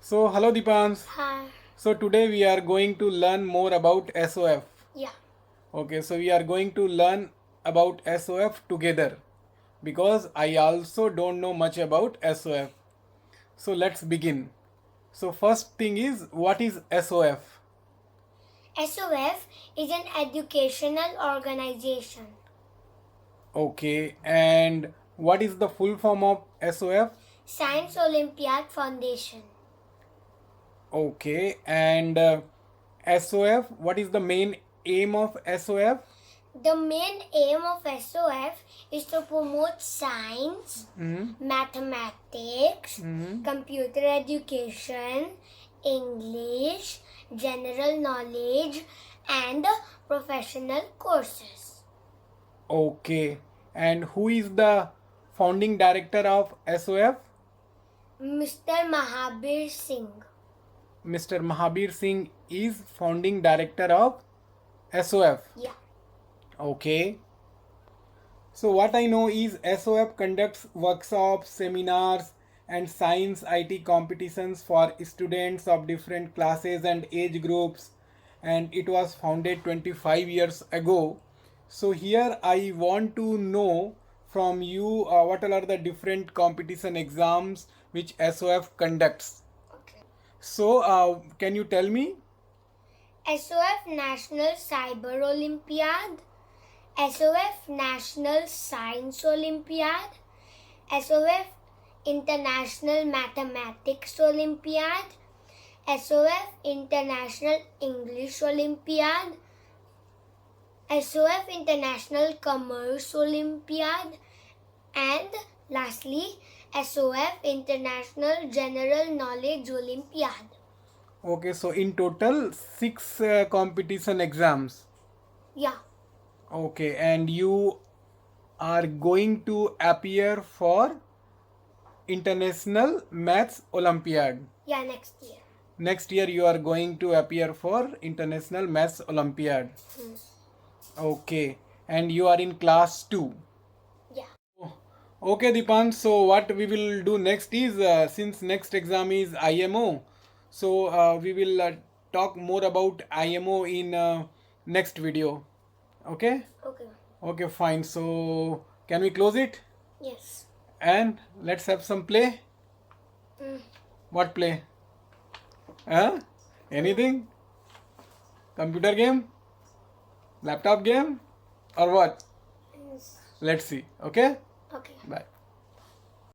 So, hello Dipansh. Hi. So, today we are going to learn more about SOF. Yeah. Okay, so we are going to learn about SOF together because I also don't know much about SOF. So, let's begin. So, first thing is, what is SOF? SOF is an educational organization. Okay, and what is the full form of SOF? Science Olympiad Foundation. Okay, and SOF, what is the main aim of SOF? The main aim of SOF is to promote science, mathematics, computer education, English, general knowledge, and professional courses. Okay, and who is the founding director of SOF? Mr. Mahabir Singh. Mr. Mahabir Singh is founding director of SOF. Yeah. Okay. So what I know is SOF conducts workshops, seminars and science IT competitions for students of different classes and age groups, and it was founded 25 years ago. So here I want to know from you what are the different competition exams which SOF conducts. Okay. So can you tell me? SOF National Cyber Olympiad, SOF National Science Olympiad, SOF International Mathematics Olympiad, SOF International English Olympiad, SOF International Commerce Olympiad, and lastly SOF International General Knowledge Olympiad. Okay, so in total 6 competition exams. Yeah. Okay, and you are going to appear for International Maths Olympiad. Yeah, next year. Next year you are going to appear for International Maths Olympiad. Okay, and you are in class 2. Yeah. Okay, Dipan, so what we will do next is, since next exam is IMO, so we will talk more about IMO in next video. Okay? Okay. Okay, fine. So, can we close it? Yes. And let's have some play. What play? Huh? Anything? Computer game? Laptop game? Or what? Yes. Let's see. Okay? Okay. Bye.